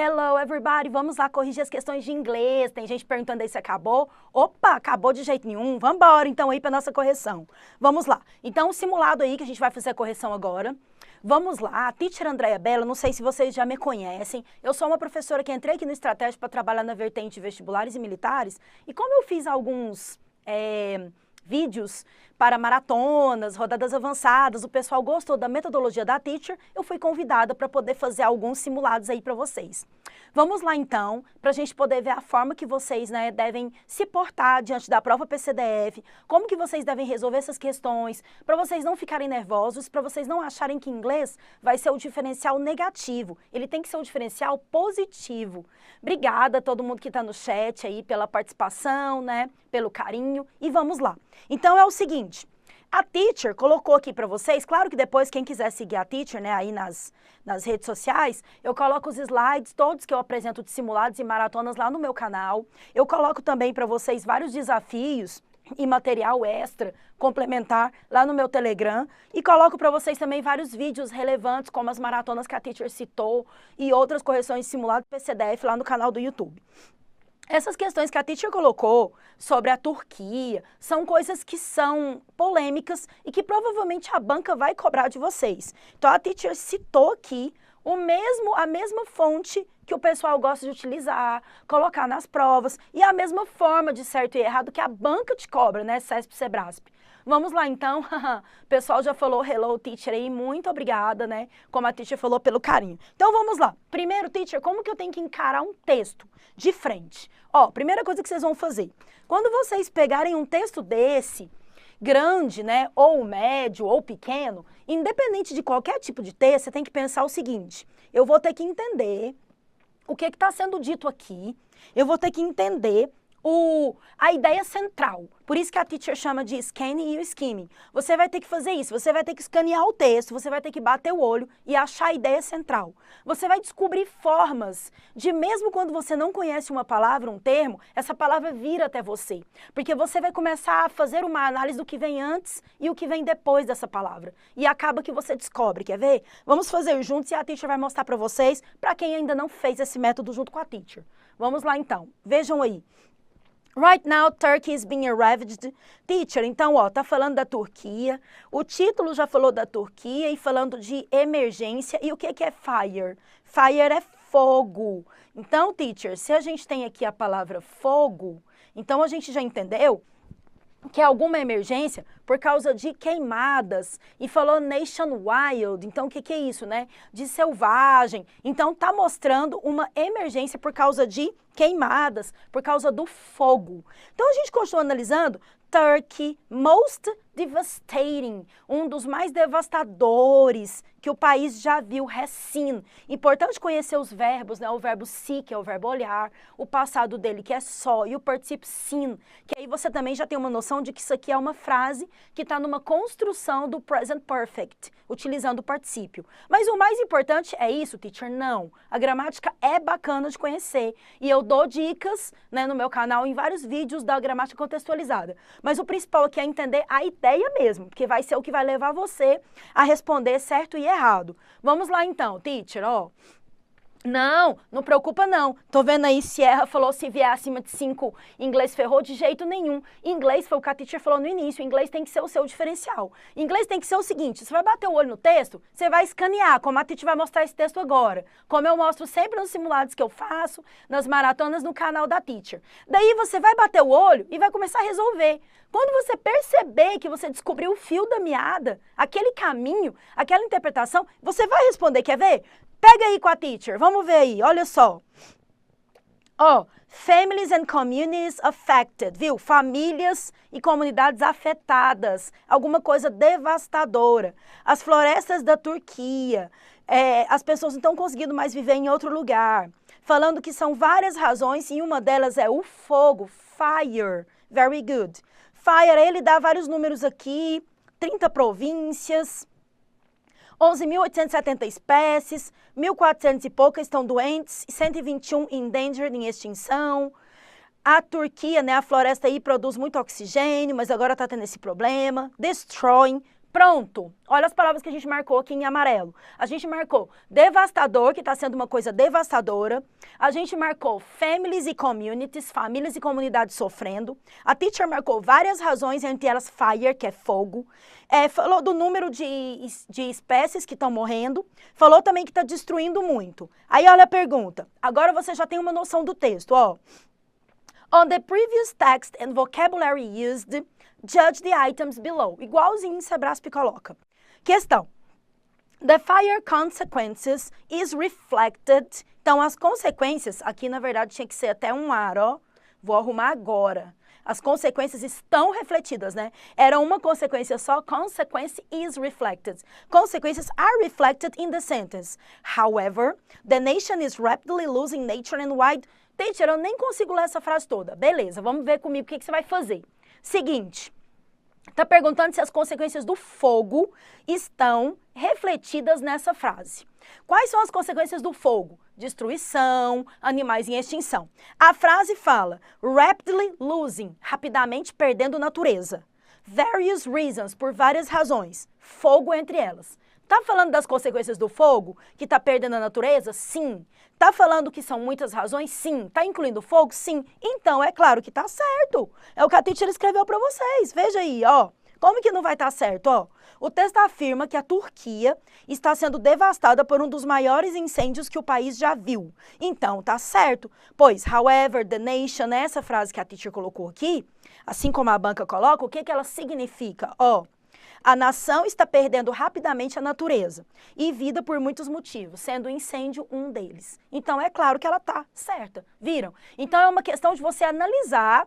Hello, everybody. Vamos lá corrigir as questões de inglês. Tem gente perguntando aí se acabou. Opa, acabou de jeito nenhum. Vamos embora, então, aí para nossa correção. Vamos lá. Então, o simulado aí que a gente vai fazer a correção agora. Vamos lá. Teacher Andréia Bela, não sei se vocês já me conhecem. Eu sou uma professora que entrei aqui no Estratégia para trabalhar na vertente vestibulares e militares. E como eu fiz alguns vídeos para maratonas, rodadas avançadas, o pessoal gostou da metodologia da Teacher, eu fui convidada para poder fazer alguns simulados aí para vocês. Vamos lá então, para a gente poder ver a forma que vocês devem se portar diante da prova PCDF, como que vocês devem resolver essas questões, para vocês não ficarem nervosos, para vocês não acharem que inglês vai ser o diferencial negativo, ele tem que ser o diferencial positivo. Obrigada a todo mundo que está no chat aí pela participação, pelo carinho, e vamos lá. Então é o seguinte, a Teacher colocou aqui para vocês, claro que depois quem quiser seguir a Teacher, aí nas redes sociais, eu coloco os slides todos que eu apresento de simulados e maratonas lá no meu canal. Eu coloco também para vocês vários desafios e material extra, complementar, lá no meu Telegram. E coloco para vocês também vários vídeos relevantes, como as maratonas que a Teacher citou e outras correções de simulado PCDF lá no canal do YouTube. Essas questões que a Teacher colocou sobre a Turquia são coisas que são polêmicas e que provavelmente a banca vai cobrar de vocês. Então a Teacher citou aqui a mesma fonte que o pessoal gosta de utilizar, colocar nas provas, e a mesma forma de certo e errado que a banca te cobra, CESP e Sebrasp. Vamos lá então, o pessoal já falou hello Teacher aí, muito obrigada, como a Teacher falou pelo carinho. Então vamos lá, primeiro Teacher, como que eu tenho que encarar um texto de frente? Primeira coisa que vocês vão fazer, quando vocês pegarem um texto desse, grande, ou médio, ou pequeno, independente de qualquer tipo de texto, você tem que pensar o seguinte, eu vou ter que entender o que está sendo dito aqui, eu vou ter que entender a ideia central. Por isso que a Teacher chama de scanning e skimming. Você vai ter que fazer isso, você vai ter que escanear o texto, você vai ter que bater o olho e achar a ideia central. Você vai descobrir formas de, mesmo quando você não conhece uma palavra, um termo, essa palavra vir até você. Porque você vai começar a fazer uma análise do que vem antes e o que vem depois dessa palavra. E acaba que você descobre, quer ver? Vamos fazer juntos e a Teacher vai mostrar para vocês, para quem ainda não fez esse método junto com a Teacher. Vamos lá então, vejam aí. Right now, Turkey is being ravaged. Teacher, então, tá falando da Turquia. O título já falou da Turquia e falando de emergência. E o que é fire? Fire é fogo. Então, Teacher, se a gente tem aqui a palavra fogo, então a gente já entendeu que é alguma emergência por causa de queimadas, e falou nation wild, então o que é isso, De selvagem, então tá mostrando uma emergência por causa de queimadas, por causa do fogo. Então a gente continua analisando, Turkey, most devastating, um dos mais devastadores que o país já viu, has seen. Importante conhecer os verbos, o verbo see, que é o verbo olhar, o passado dele, que é saw, e o participio seen, que aí você também já tem uma noção de que isso aqui é uma frase que está numa construção do present perfect, utilizando o particípio. Mas o mais importante é isso, Teacher? Não. A gramática é bacana de conhecer, e eu dou dicas no meu canal em vários vídeos da gramática contextualizada. Mas o principal aqui é entender a ideia mesmo, porque vai ser o que vai levar você a responder certo e errado. Vamos lá então, Teacher, Não preocupa não. Tô vendo aí, Sierra falou se vier acima de 5, inglês ferrou de jeito nenhum. Inglês foi o que a Teacher falou no início, inglês tem que ser o seu diferencial. Inglês tem que ser o seguinte, você vai bater o olho no texto, você vai escanear, como a Teacher vai mostrar esse texto agora. Como eu mostro sempre nos simulados que eu faço, nas maratonas no canal da Teacher. Daí você vai bater o olho e vai começar a resolver. Quando você perceber que você descobriu o fio da meada, aquele caminho, aquela interpretação, você vai responder, quer ver? Pega aí com a Teacher, vamos ver aí, olha só. Families and communities affected, viu? Famílias e comunidades afetadas, alguma coisa devastadora. As florestas da Turquia, as pessoas não estão conseguindo mais viver em outro lugar. Falando que são várias razões e uma delas é o fogo, fire, very good. Fire, ele dá vários números aqui, 30 províncias, 11.870 espécies, 1.400 e poucas estão doentes, 121 endangered, em extinção. A Turquia, a floresta aí produz muito oxigênio, mas agora está tendo esse problema. Destroying, Pronto. Olha as palavras que a gente marcou aqui em amarelo. A gente marcou devastador, que está sendo uma coisa devastadora. A gente marcou families e communities, famílias e comunidades sofrendo. A teacher marcou várias razões, entre elas fire, que é fogo. Falou do número de espécies que estão morrendo. Falou também que está destruindo muito. Aí olha a pergunta. Agora você já tem uma noção do texto, ó. On the previous text and vocabulary used, judge the items below. Igualzinho Sebrasp coloca. Questão. The fire consequences is reflected. Então, as consequências, aqui na verdade tinha que ser até um ar, ó. Vou arrumar agora. As consequências estão refletidas, né? Era uma consequência só. Consequence is reflected. Consequences are reflected in the sentence. However, the nation is rapidly losing nature and wide... Teacher, eu nem consigo ler essa frase toda. Beleza, vamos ver comigo o que você vai fazer. Seguinte, está perguntando se as consequências do fogo estão refletidas nessa frase. Quais são as consequências do fogo? Destruição, animais em extinção. A frase fala, rapidly losing, rapidamente perdendo natureza. Various reasons, por várias razões. Fogo entre elas. Tá falando das consequências do fogo, que tá perdendo a natureza? Sim. Tá falando que são muitas razões? Sim. Tá incluindo fogo? Sim. Então, é claro que tá certo. É o que a teacher escreveu para vocês. Veja aí, ó. Como que não vai estar certo, ó? O texto afirma que a Turquia está sendo devastada por um dos maiores incêndios que o país já viu. Então, tá certo. Pois, however, the nation, essa frase que a teacher colocou aqui, assim como a banca coloca, o que que ela significa? Ó, a nação está perdendo rapidamente a natureza e vida por muitos motivos, sendo o incêndio um deles. Então, é claro que ela está certa, viram? Então, é uma questão de você analisar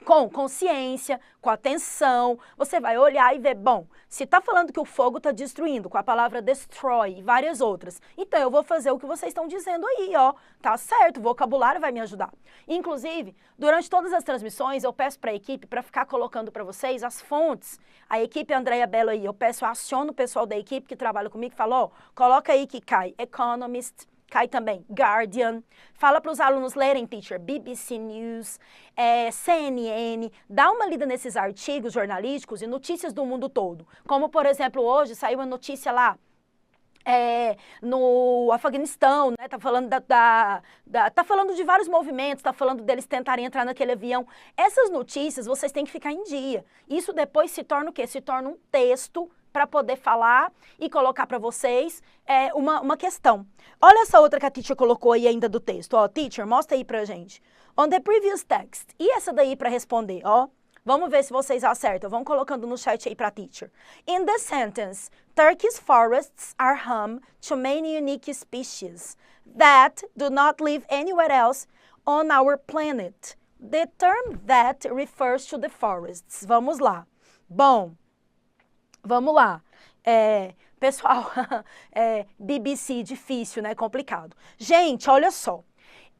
com consciência, com atenção, você vai olhar e ver, bom, se está falando que o fogo está destruindo, com a palavra destroy e várias outras, então eu vou fazer o que vocês estão dizendo aí, ó, tá certo, o vocabulário vai me ajudar. Inclusive, durante todas as transmissões, eu peço para a equipe, para ficar colocando para vocês as fontes, a equipe Andréia Belo aí, eu peço, aciono o pessoal da equipe que trabalha comigo, fala, ó, coloca aí que cai Economist, cai também Guardian, fala para os alunos lerem, teacher, BBC News, CNN, dá uma lida nesses artigos jornalísticos e notícias do mundo todo. Como, por exemplo, hoje saiu uma notícia lá, no Afeganistão, né? Tá falando tá falando de vários movimentos, tá falando deles tentarem entrar naquele avião. Essas notícias vocês têm que ficar em dia. Isso depois se torna o quê? Se torna um texto para poder falar e colocar para vocês uma questão. Olha essa outra que a teacher colocou aí ainda do texto. Ó, teacher, mostra aí pra gente. On the previous text. E essa daí para responder, ó. Vamos ver se vocês acertam. Vão colocando no chat aí pra teacher. In the sentence, Turkey's forests are home to many unique species that do not live anywhere else on our planet. The term that refers to the forests. Vamos lá. Bom, vamos lá. Pessoal, BBC, difícil, né? Complicado. Gente, olha só.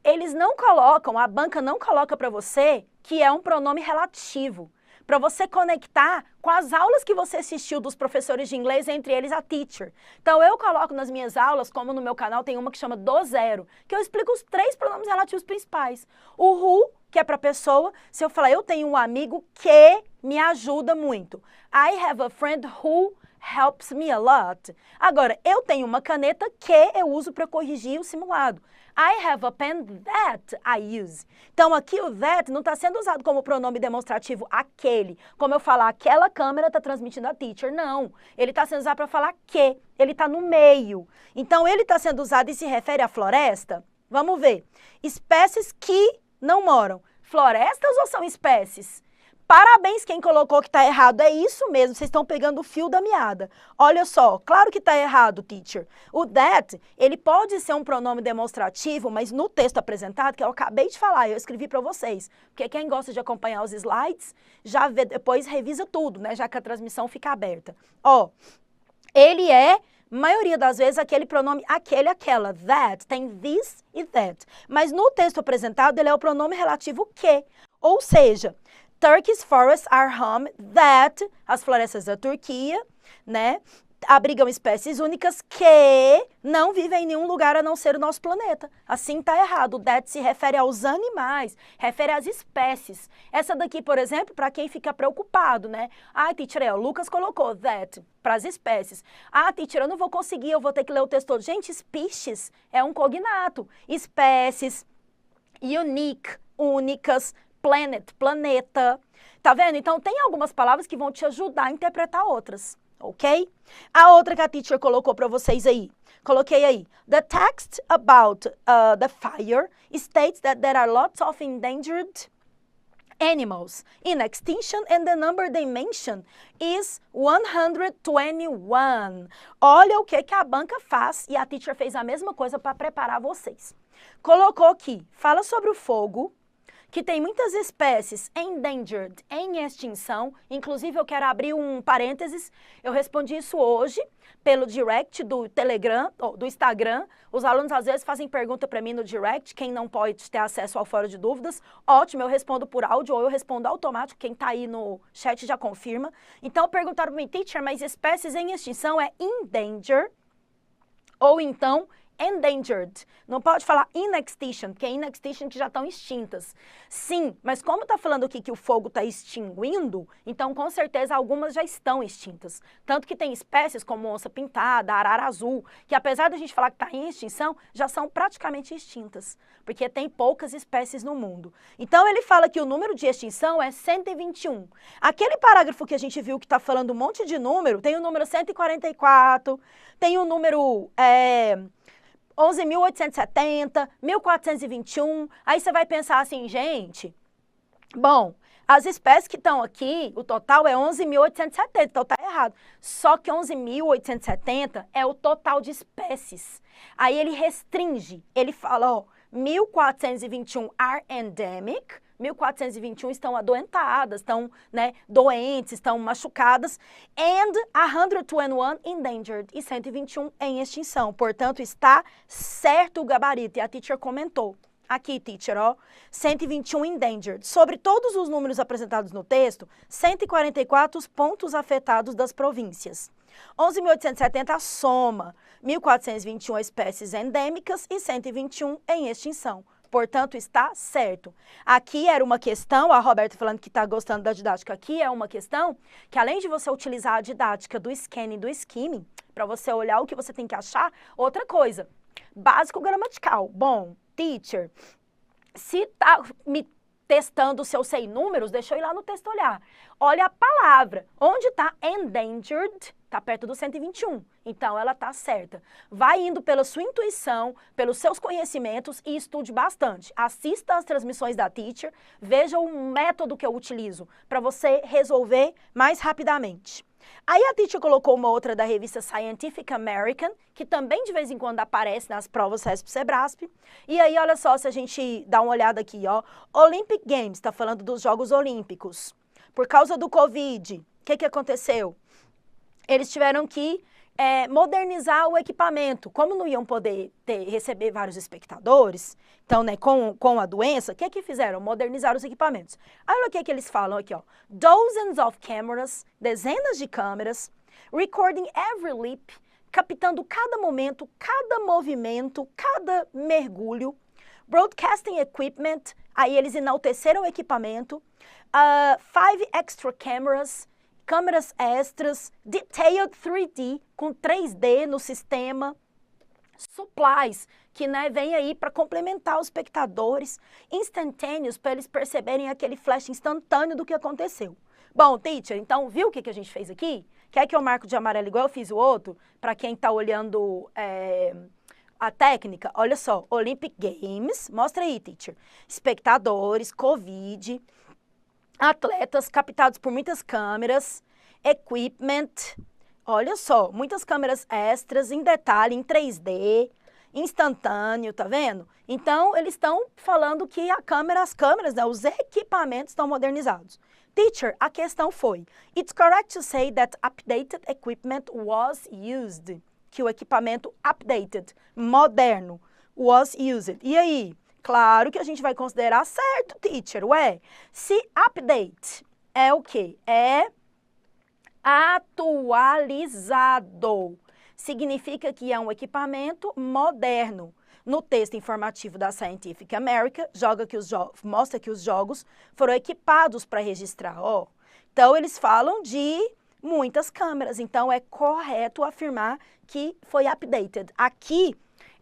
Eles não colocam, a banca não coloca para você que é um pronome relativo, para você conectar com as aulas que você assistiu dos professores de inglês, entre eles a teacher. Então, eu coloco nas minhas aulas, como no meu canal tem uma que chama do zero, que eu explico os 3 pronomes relativos principais. O who, que é para pessoa, se eu falar, eu tenho um amigo que me ajuda muito. I have a friend who helps me a lot. Agora, eu tenho uma caneta que eu uso para corrigir o simulado. I have a pen that I use. Então, aqui o that não está sendo usado como pronome demonstrativo aquele. Como eu falar, aquela câmera está transmitindo a teacher. Não. Ele está sendo usado para falar que. Ele está no meio. Então, ele está sendo usado e se refere à floresta? Vamos ver. Espécies que não moram. Florestas ou são espécies? Parabéns quem colocou que está errado, é isso mesmo, vocês estão pegando o fio da meada. Olha só, claro que está errado, teacher. O that, ele pode ser um pronome demonstrativo, mas no texto apresentado, que eu acabei de falar, eu escrevi para vocês, porque quem gosta de acompanhar os slides, já vê, depois revisa tudo, né, já que a transmissão fica aberta. Ó, ele é, maioria das vezes, aquele pronome aquele, aquela, that, tem this e that. Mas no texto apresentado, ele é o pronome relativo que, ou seja, Turkey's forests are home that, as florestas da Turquia, né? abrigam espécies únicas que não vivem em nenhum lugar a não ser o nosso planeta. Assim tá errado. O that se refere aos animais, refere às espécies. Essa daqui, por exemplo, para quem fica preocupado, né? Ah, teacher, o Lucas colocou that para as espécies. Ah, teacher, eu não vou conseguir, eu vou ter que ler o texto todo. Gente, species é um cognato. Espécies, unique, únicas, planet, planeta. Tá vendo? Então, tem algumas palavras que vão te ajudar a interpretar outras. Ok? A outra que a teacher colocou para vocês aí. Coloquei aí. The text about the fire states that there are lots of endangered animals in extinction and the number they mention is 121. Olha o que a banca faz e a teacher fez a mesma coisa para preparar vocês. Colocou aqui, fala sobre o fogo, que tem muitas espécies endangered, em extinção. Inclusive, eu quero abrir um parênteses. Eu respondi isso hoje pelo direct do Telegram, ou do Instagram. Os alunos, às vezes, fazem pergunta para mim no direct. Quem não pode ter acesso ao Fora de Dúvidas, ótimo, eu respondo por áudio ou eu respondo automático. Quem está aí no chat já confirma. Então, perguntaram para mim, teacher, mas espécies em extinção é endangered ou então endangered. Não pode falar in extinction, porque é in extinction que já estão extintas. Sim, mas como está falando aqui que o fogo está extinguindo, então com certeza algumas já estão extintas. Tanto que tem espécies como onça pintada, arara azul, que apesar da gente falar que está em extinção, já são praticamente extintas, porque tem poucas espécies no mundo. Então ele fala que o número de extinção é 121. Aquele parágrafo que a gente viu que está falando um monte de número, tem o número 144, tem o número 11.870, 1.421, aí você vai pensar assim, gente, bom, as espécies que estão aqui, o total é 11.870, então tá errado. Só que 11.870 é o total de espécies. Aí ele restringe, ele fala, ó, 1.421 are endemic, 1.421 estão adoentadas, estão, né, doentes, estão machucadas, and 121 endangered, e 121 em extinção. Portanto, está certo o gabarito, e a teacher comentou. Aqui, teacher, ó, 121 endangered. Sobre todos os números apresentados no texto, 144 os pontos afetados das províncias. 11.870 a soma, 1.421 espécies endêmicas e 121 em extinção. Portanto, está certo. Aqui era uma questão, a Roberta falando que está gostando da didática, aqui é uma questão que além de você utilizar a didática do scanning e do skimming, para você olhar o que você tem que achar, outra coisa, básico gramatical. Bom, teacher, se está me testando se eu sei números, deixa eu ir lá no texto olhar. Olha a palavra, onde está endangered, está perto do 121, então ela está certa. Vai indo pela sua intuição, pelos seus conhecimentos e estude bastante. Assista às transmissões da teacher, veja o método que eu utilizo para você resolver mais rapidamente. Aí a teacher colocou uma outra da revista Scientific American, que também de vez em quando aparece nas provas RESP-SEBRASP. E aí, olha só, se a gente dá uma olhada aqui, ó. Olympic Games, está falando dos Jogos Olímpicos. Por causa do Covid, o que aconteceu? Eles tiveram que modernizar o equipamento. Como não iam poder receber vários espectadores, então, né, com a doença, o que fizeram? Modernizaram os equipamentos. Aí, olha o que eles falam aqui, ó. Dozens of cameras, dezenas de câmeras, recording every leap, captando cada momento, cada movimento, cada mergulho, broadcasting equipment, aí eles enalteceram o equipamento, 5 extra cameras, câmeras extras, detailed 3D, com 3D no sistema, supplies, que né, vem aí para complementar os espectadores, instantaneous, para eles perceberem aquele flash instantâneo do que aconteceu. Bom, teacher, então viu o que a gente fez aqui? Quer que eu marco de amarelo igual eu fiz o outro? Para quem está olhando a técnica, olha só, Olympic Games, mostra aí, teacher, espectadores, Covid, atletas captados por muitas câmeras, equipment, olha só, muitas câmeras extras, em detalhe, em 3D, instantâneo, tá vendo? Então, eles estão falando que as câmeras, né, os equipamentos estão modernizados. Teacher, a questão foi, it's correct to say that updated equipment was used, que o equipamento updated, moderno, was used. E aí? Claro que a gente vai considerar certo, teacher, ué. Se update é o quê? É Atualizado. Significa que é um equipamento moderno. No texto informativo da Scientific American, mostra que os jogos foram equipados para registrar. Ó. Então, eles falam de muitas câmeras. Então, é correto afirmar que foi updated. Aqui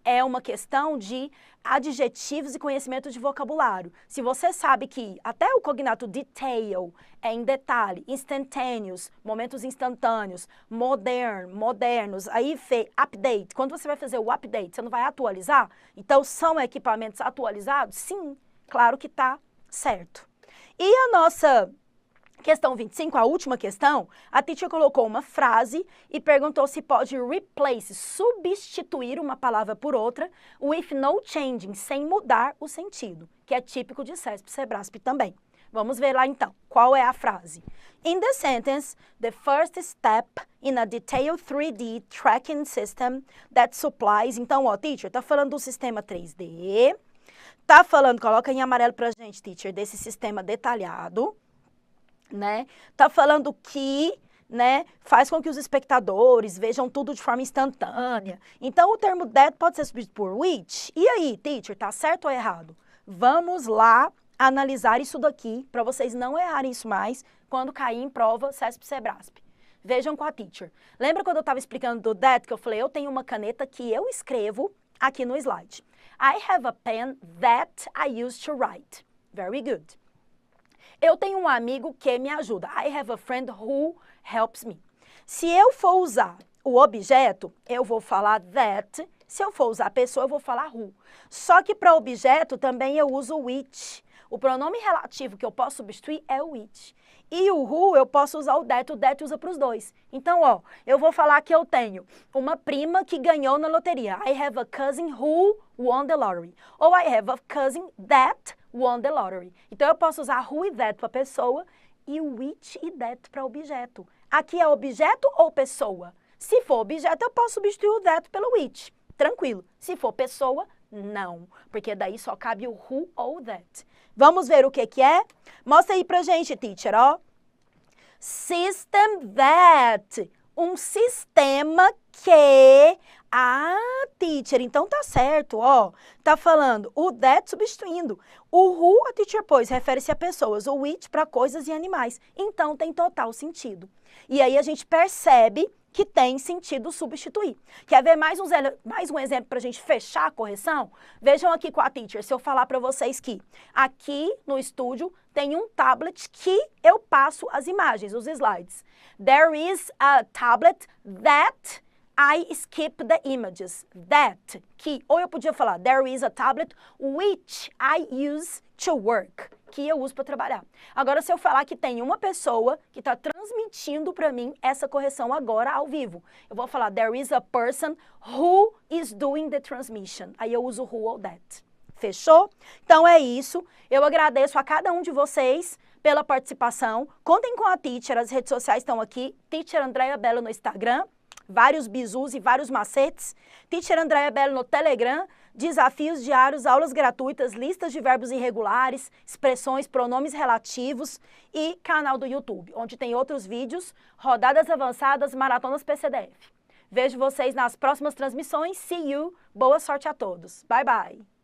é uma questão de adjetivos e conhecimento de vocabulário. Se você sabe que até o cognato detail é em detalhe, instantaneous, momentos instantâneos, modernos, aí update. Quando você vai fazer o update, você não vai atualizar? Então, são equipamentos atualizados? Sim, claro que está certo. E a nossa questão 25, a última questão, a teacher colocou uma frase e perguntou se pode replace, substituir uma palavra por outra, with no changing, sem mudar o sentido, que é típico de CESP e SEBRASP também. Vamos ver lá então, qual é a frase? In the sentence, the first step in a detailed 3D tracking system that supplies... Então, ó, teacher, tá falando do sistema 3D, tá falando, coloca em amarelo pra gente, teacher, desse sistema detalhado, né? Tá falando que, né, faz com que os espectadores vejam tudo de forma instantânea. Então, o termo that pode ser substituído por which. E aí, teacher, tá certo ou errado? Vamos lá analisar isso daqui, para vocês não errarem isso mais quando cair em prova CESP e SEBRASP. Vejam com a teacher. Lembra quando eu estava explicando do that, que eu falei, eu tenho uma caneta que eu escrevo aqui no slide. I have a pen that I use to write. Very good. Eu tenho um amigo que me ajuda. I have a friend who helps me. Se eu for usar o objeto, eu vou falar that. Se eu for usar a pessoa, eu vou falar who. Só que para objeto também eu uso which. O pronome relativo que eu posso substituir é o which. E o who eu posso usar o that usa para os dois. Então, ó, eu vou falar que eu tenho uma prima que ganhou na loteria. I have a cousin who won the lottery. Ou I have a cousin that won the lottery. Então, eu posso usar who e that para pessoa e o which e that para objeto. Aqui é objeto ou pessoa? Se for objeto, eu posso substituir o that pelo which. Tranquilo. Se for pessoa, não. Porque daí só cabe o who ou that. Vamos ver o que é? Mostra aí pra gente, teacher, ó. System that. Um sistema que... Ah, teacher, então tá certo, ó. Tá falando o that substituindo. O who, a teacher pôs, refere-se a pessoas. O which para coisas e animais. Então tem total sentido. E aí a gente percebe que tem sentido substituir. Quer ver mais um exemplo para a gente fechar a correção? Vejam aqui com a teacher, se eu falar para vocês que aqui no estúdio tem um tablet que eu passo as imagens, os slides. There is a tablet that I skip the images. That, que, ou eu podia falar, there is a tablet which I use to work, que eu uso para trabalhar. Agora, se eu falar que tem uma pessoa que está transmitindo para mim essa correção agora ao vivo, eu vou falar, there is a person who is doing the transmission. Aí eu uso who ou that. Fechou? Então é isso. Eu agradeço a cada um de vocês pela participação. Contem com a teacher, as redes sociais estão aqui. Teacher Andréia Bello no Instagram. Vários bizus e vários macetes. Teacher Andréia Bello no Telegram, desafios diários, aulas gratuitas, listas de verbos irregulares, expressões, pronomes relativos e canal do YouTube, onde tem outros vídeos, rodadas avançadas, maratonas PCDF. Vejo vocês nas próximas transmissões. See you. Boa sorte a todos. Bye, bye.